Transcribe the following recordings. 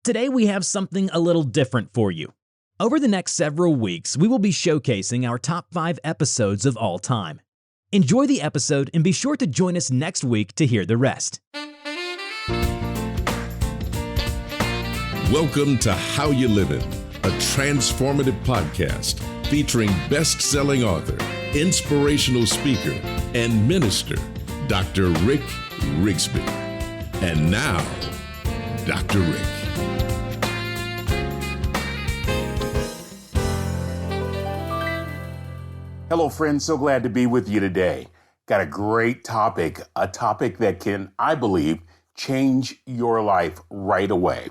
Today we have something a little different for you. Over the next several weeks, we will be showcasing our top 5 episodes of all time. Enjoy the episode and be sure to join us next week to hear the rest. Welcome to How You Livin', a transformative podcast featuring best-selling author, inspirational speaker, and minister, Dr. Rick Rigsby. And now, Dr. Rick. Hello, friends. So glad to be with you today. Got a great topic, a topic that can, I believe, change your life right away.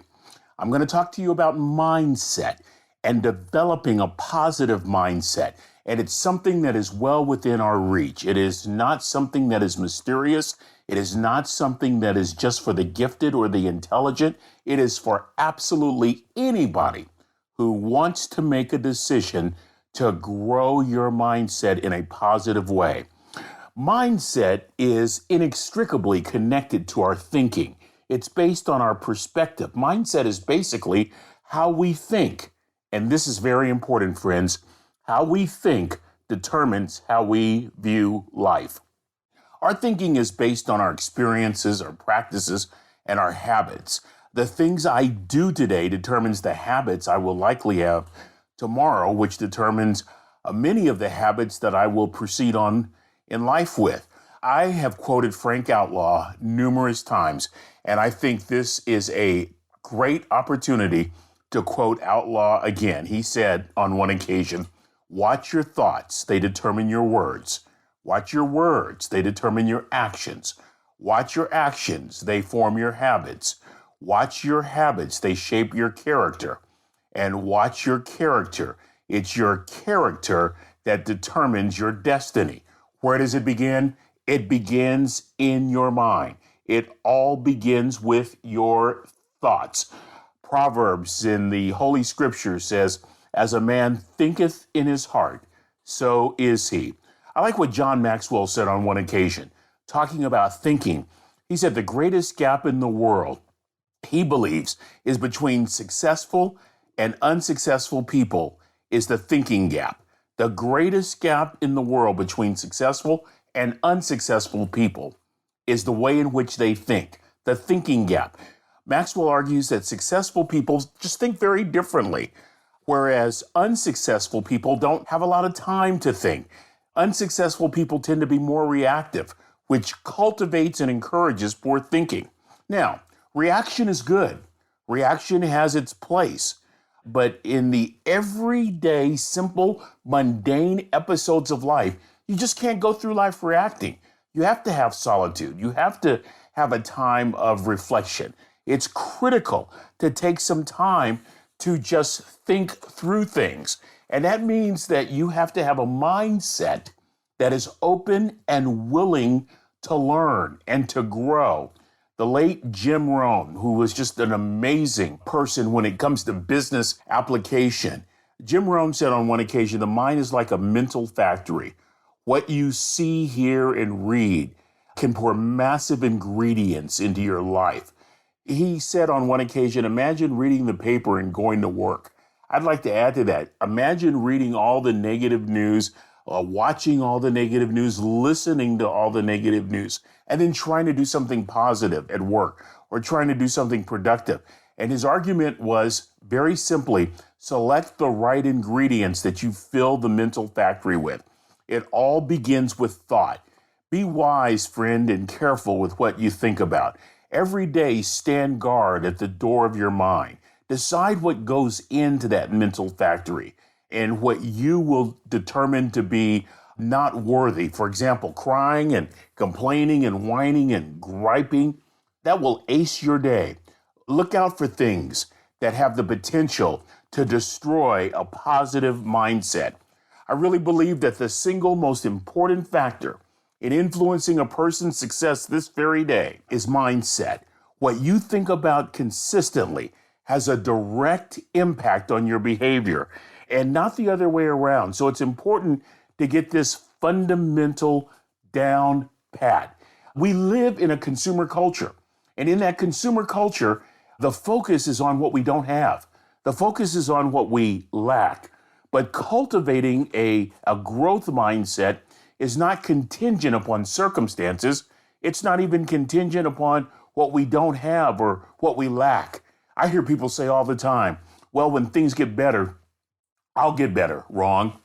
I'm going to talk to you about mindset and developing a positive mindset. And it's something that is well within our reach. It is not something that is mysterious. It is not something that is just for the gifted or the intelligent. It is for absolutely anybody who wants to make a decision to grow your mindset in a positive way. Mindset is inextricably connected to our thinking. It's based on our perspective. Mindset is basically how we think. And this is very important, friends. How we think determines how we view life. Our thinking is based on our experiences, our practices, and our habits. The things I do today determines the habits I will likely have tomorrow, which determines many of the habits that I will proceed on in life with. I have quoted Frank Outlaw numerous times, and I think this is a great opportunity to quote Outlaw again. He said on one occasion, "Watch your thoughts, they determine your words. Watch your words, they determine your actions. Watch your actions, they form your habits. Watch your habits, they shape your character. And watch your character. It's your character that determines your destiny." Where does it begin? It begins in your mind. It all begins with your thoughts. Proverbs in the Holy Scripture says, "As a man thinketh in his heart, so is he." I like what John Maxwell said on one occasion, talking about thinking. He said the greatest gap in the world, he believes, is between successful and unsuccessful people is the thinking gap. The greatest gap in the world between successful and unsuccessful people is the way in which they think, the thinking gap. Maxwell argues that successful people just think very differently, whereas unsuccessful people don't have a lot of time to think. Unsuccessful people tend to be more reactive, which cultivates and encourages poor thinking. Now, reaction is good. Reaction has its place. But in the everyday, simple, mundane episodes of life, you just can't go through life reacting. You have to have solitude. You have to have a time of reflection. It's critical to take some time to just think through things. And that means that you have to have a mindset that is open and willing to learn and to grow. The late Jim Rohn, who was just an amazing person when it comes to business application. Jim Rohn said on one occasion, the mind is like a mental factory. What you see, hear, and read can pour massive ingredients into your life. He said on one occasion, imagine reading the paper and going to work. I'd like to add to that. Imagine reading all the negative news, watching all the negative news, listening to all the negative news, and then trying to do something positive at work or trying to do something productive. And his argument was very simply, select the right ingredients that you fill the mental factory with. It all begins with thought. Be wise, friend, and careful with what you think about. Every day, stand guard at the door of your mind. Decide what goes into that mental factory and what you will determine to be not worthy. For example, crying and complaining and whining and griping, that will ace your day. Look out for things that have the potential to destroy a positive mindset. I really believe that the single most important factor in influencing a person's success this very day is mindset. What you think about consistently has a direct impact on your behavior and not the other way around. So it's important to get this fundamental down pat. We live in a consumer culture, and in that consumer culture, The focus is on what we don't have. The focus is on what we lack. But cultivating a growth mindset is not contingent upon circumstances. It's not even contingent upon what we don't have or what we lack. I hear people say all the time, well, when things get better, I'll get better. Wrong.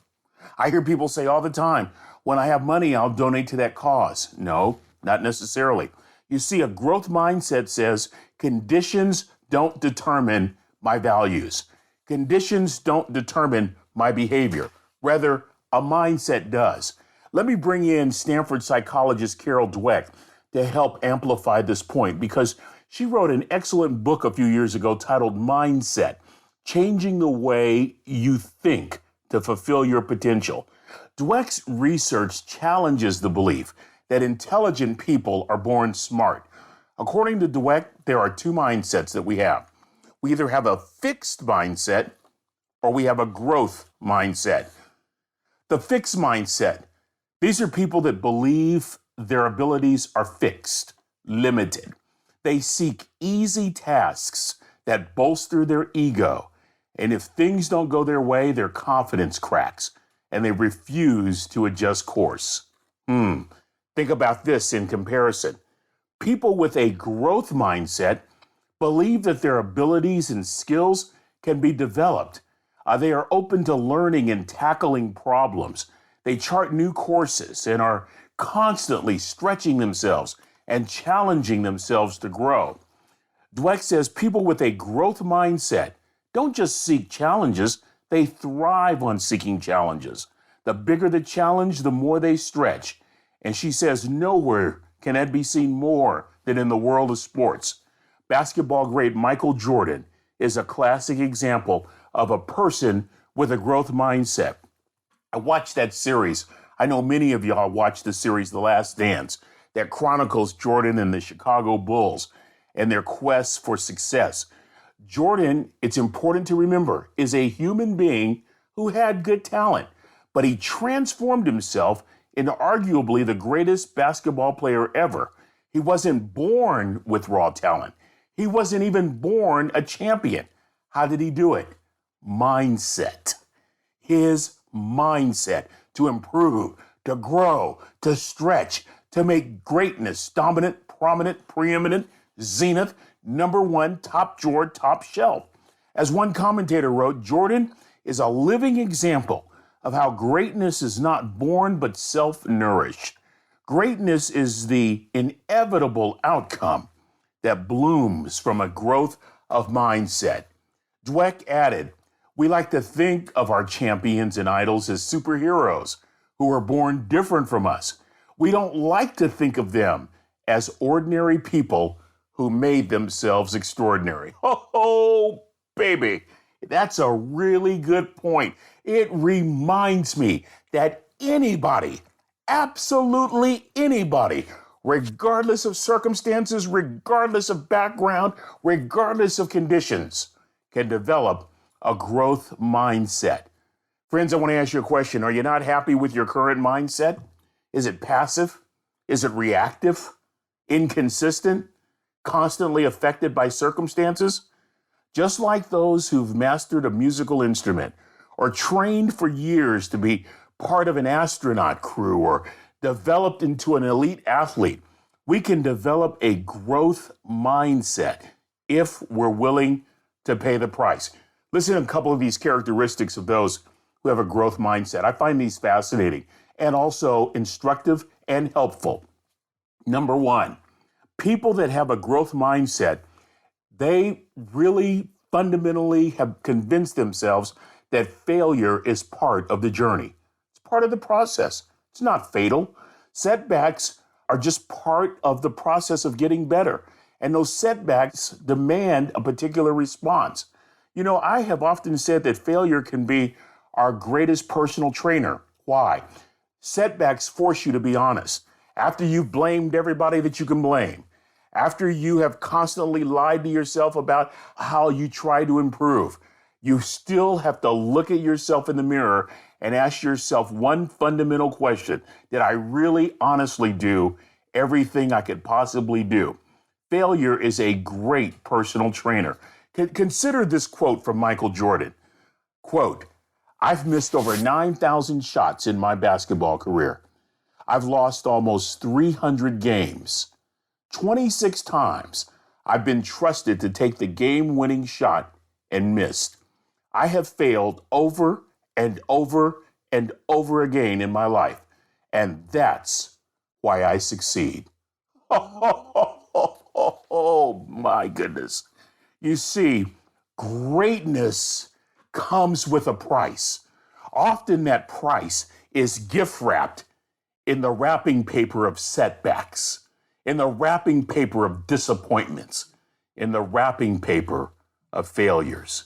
I hear people say all the time, when I have money, I'll donate to that cause. No, not necessarily. You see, a growth mindset says conditions don't determine my values. Conditions don't determine my behavior. Rather, a mindset does. Let me bring in Stanford psychologist Carol Dweck to help amplify this point, because she wrote an excellent book a few years ago titled Mindset: Changing the Way You Think to Fulfill Your Potential. Dweck's research challenges the belief that intelligent people are born smart. According to Dweck, there are two mindsets that we have. We either have a fixed mindset or we have a growth mindset. The fixed mindset, these are people that believe their abilities are fixed, limited. They seek easy tasks that bolster their ego. And if things don't go their way, their confidence cracks and they refuse to adjust course. Think about this in comparison. People with a growth mindset believe that their abilities and skills can be developed. They are open to learning and tackling problems. They chart new courses and are constantly stretching themselves and challenging themselves to grow. Dweck says people with a growth mindset don't just seek challenges, they thrive on seeking challenges. The bigger the challenge, the more they stretch. And she says nowhere can that be seen more than in the world of sports. Basketball great Michael Jordan is a classic example of a person with a growth mindset. I watched that series. I know many of y'all watched the series The Last Dance that chronicles Jordan and the Chicago Bulls and their quest for success. Jordan, it's important to remember, is a human being who had good talent, but he transformed himself into arguably the greatest basketball player ever. He wasn't born with raw talent. He wasn't even born a champion. How did he do it? Mindset. His mindset to improve, to grow, to stretch, to make greatness dominant, prominent, preeminent, zenith, number one, top drawer, top shelf. As one commentator wrote, Jordan is a living example of how greatness is not born but self-nourished. Greatness is the inevitable outcome that blooms from a growth of mindset. Dweck added, we like to think of our champions and idols as superheroes who are born different from us. We don't like to think of them as ordinary people who made themselves extraordinary. Oh, baby, that's a really good point. It reminds me that anybody, absolutely anybody, regardless of circumstances, regardless of background, regardless of conditions, can develop a growth mindset. Friends, I want to ask you a question. Are you not happy with your current mindset? Is it passive? Is it reactive? Inconsistent? Constantly affected by circumstances? Just like those who've mastered a musical instrument or trained for years to be part of an astronaut crew or developed into an elite athlete, we can develop a growth mindset if we're willing to pay the price. Listen to a couple of these characteristics of those who have a growth mindset. I find these fascinating and also instructive and helpful. Number one, people that have a growth mindset, they really fundamentally have convinced themselves that failure is part of the journey. It's part of the process. It's not fatal. Setbacks are just part of the process of getting better. And those setbacks demand a particular response. You know, I have often said that failure can be our greatest personal trainer. Why? Setbacks force you to be honest. After you've blamed everybody that you can blame, after you have constantly lied to yourself about how you try to improve, you still have to look at yourself in the mirror and ask yourself one fundamental question. Did I really honestly do everything I could possibly do? failure is a great personal trainer. Consider this quote from Michael Jordan. Quote, "I've missed over 9,000 shots in my basketball career. I've lost almost 300 games. 26 times I've been trusted to take the game-winning shot and missed. I have failed over and over and over again in my life, and that's why I succeed." Oh, my goodness. You see, greatness comes with a price. Often that price is gift wrapped in the wrapping paper of setbacks, in the wrapping paper of disappointments, in the wrapping paper of failures.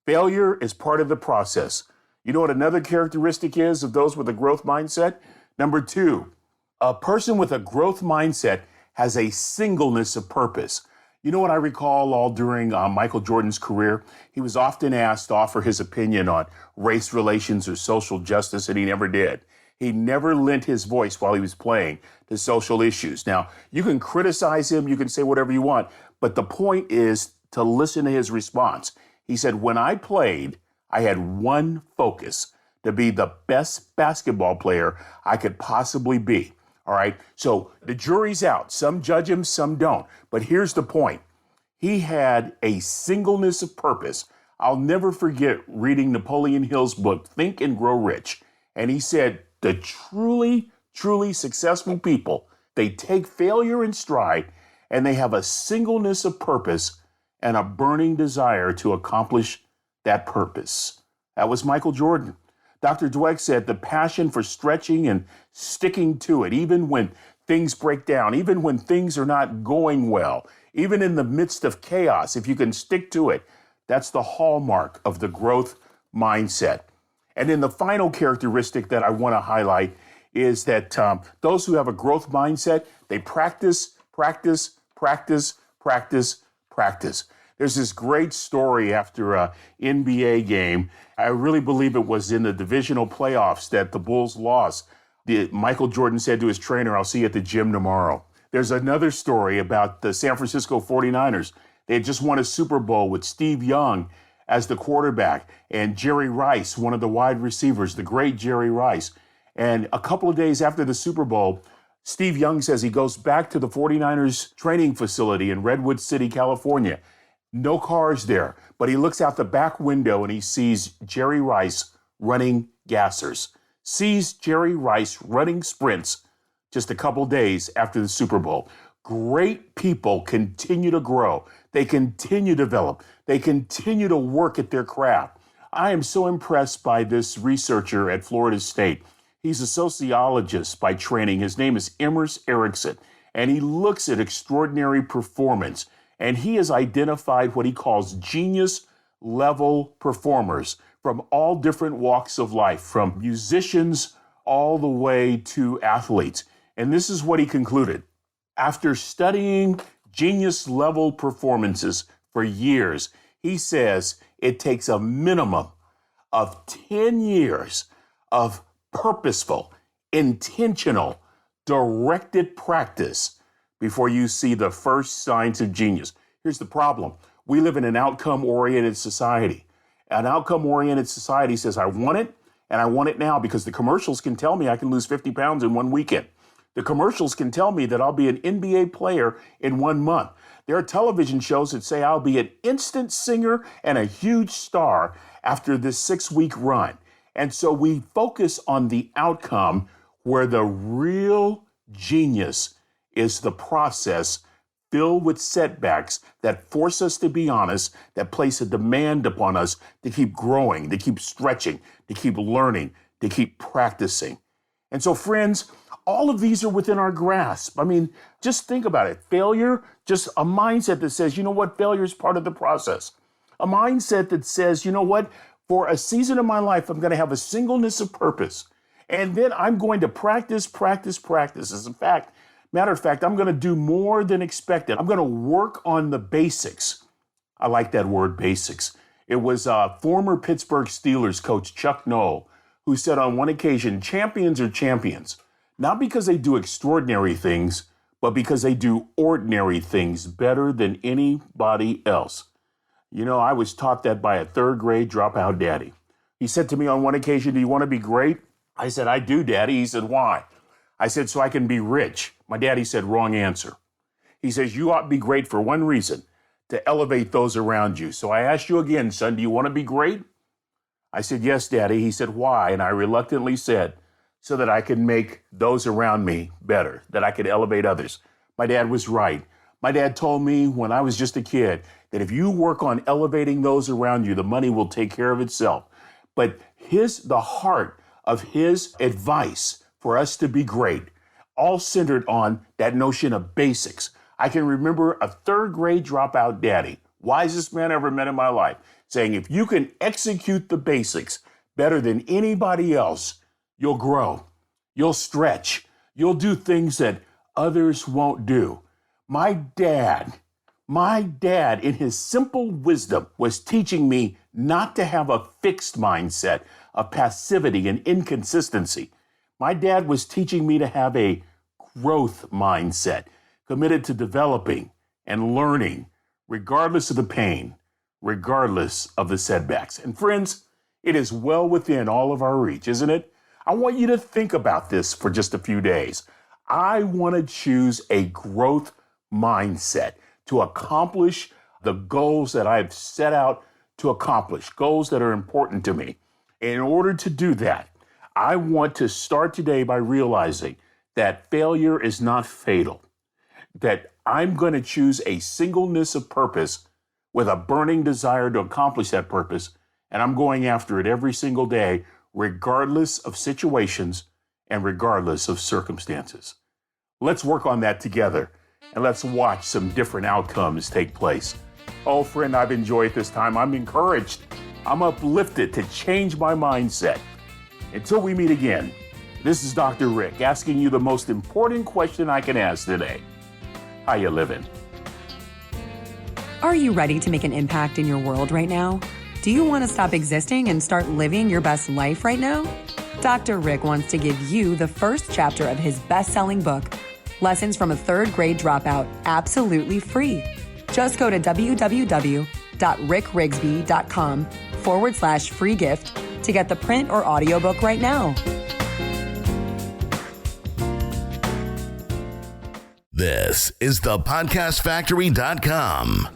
Failure is part of the process. You know what another characteristic is of those with a growth mindset? Number 2, a person with a growth mindset has a singleness of purpose. You know what I recall all during Michael Jordan's career? He was often asked to offer his opinion on race relations or social justice, and he never did. He never lent his voice while he was playing to social issues. Now, you can criticize him, you can say whatever you want, but the point is to listen to his response. He said, "When I played, I had one focus, to be the best basketball player I could possibly be." All right, so the jury's out. Some judge him, some don't. But here's the point. He had a singleness of purpose. I'll never forget reading Napoleon Hill's book, Think and Grow Rich. And he said, the truly, truly successful people, they take failure in stride and they have a singleness of purpose and a burning desire to accomplish that purpose. That was Michael Jordan. Dr. Dweck said the passion for stretching and sticking to it, even when things break down, even when things are not going well, even in the midst of chaos, if you can stick to it, that's the hallmark of the growth mindset. And then the final characteristic that I want to highlight is that those who have a growth mindset, they practice, practice, practice, practice, practice. There's this great story after an NBA game. I really believe it was in the divisional playoffs that the Bulls lost. Michael Jordan said to his trainer, "I'll see you at the gym tomorrow." There's another story about the San Francisco 49ers. They had just won a Super Bowl with Steve Young as the quarterback and Jerry Rice, one of the wide receivers, the great Jerry Rice. And a couple of days after the Super Bowl, Steve Young says he goes back to the 49ers training facility in Redwood City, California. No cars there, but he looks out the back window and he sees Jerry Rice running gassers, sees Jerry Rice running sprints just a couple days after the Super Bowl. Great people continue to grow. They continue to develop. They continue to work at their craft. I am so impressed by this researcher at Florida State. He's a sociologist by training. His name is Emers Erickson, and he looks at extraordinary performance. And he has identified what he calls genius-level performers from all different walks of life, from musicians all the way to athletes. And this is what he concluded. After studying genius-level performances for years, he says it takes a minimum of 10 years of purposeful, intentional, directed practice before you see the first signs of genius. Here's the problem. We live in an outcome-oriented society. An outcome-oriented society says, I want it, and I want it now because the commercials can tell me I can lose 50 pounds in one weekend. The commercials can tell me that I'll be an NBA player in 1 month. There are television shows that say I'll be an instant singer and a huge star after this 6-week run. And so we focus on the outcome where the real genius is the process filled with setbacks that force us to be honest, that place a demand upon us to keep growing, to keep stretching, to keep learning, to keep practicing. And so, friends, all of these are within our grasp. I mean, just think about it. Failure, just a mindset that says, you know what, failure is part of the process. A mindset that says, you know what, for a season of my life, I'm going to have a singleness of purpose. And then I'm going to practice. Matter of fact, I'm going to do more than expected. I'm going to work on the basics. I like that word, basics. It was former Pittsburgh Steelers coach Chuck Noll who said on one occasion, champions are champions, not because they do extraordinary things, but because they do ordinary things better than anybody else. You know, I was taught that by a third grade dropout daddy. He said to me on one occasion, "Do you want to be great?" I said, "I do, Daddy." He said, "Why?" I said, "So I can be rich." My daddy said, "Wrong answer." He says, "You ought to be great for one reason, to elevate those around you." So I asked you again, "Son, do you want to be great?" I said, "Yes, Daddy." He said, "Why?" And I reluctantly said, "So that I can make those around me better, that I could elevate others." My dad was right. My dad told me when I was just a kid that if you work on elevating those around you, the money will take care of itself. But the heart of his advice for us to be great all centered on that notion of basics. I can remember a third grade dropout daddy, wisest man I ever met in my life, saying, if you can execute the basics better than anybody else, you'll grow, you'll stretch, you'll do things that others won't do. My dad, in his simple wisdom, was teaching me not to have a fixed mindset of passivity and inconsistency. My dad was teaching me to have a growth mindset, committed to developing and learning, regardless of the pain, regardless of the setbacks. And friends, it is well within all of our reach, isn't it? I want you to think about this for just a few days. I want to choose a growth mindset to accomplish the goals that I've set out to accomplish, goals that are important to me. In order to do that, I want to start today by realizing that failure is not fatal, that I'm going to choose a singleness of purpose with a burning desire to accomplish that purpose, and I'm going after it every single day, regardless of situations and regardless of circumstances. Let's work on that together, and let's watch some different outcomes take place. Oh, friend, I've enjoyed this time. I'm encouraged. I'm uplifted to change my mindset. Until we meet again, this is Dr. Rick asking you the most important question I can ask today. How you living? Are you ready to make an impact in your world right now? Do you want to stop existing and start living your best life right now? Dr. Rick wants to give you the first chapter of his best-selling book, Lessons from a Third Grade Dropout, absolutely free. Just go to www.rickrrigsby.com/free gift to get the print or audiobook right now. This is thepodcastfactory.com.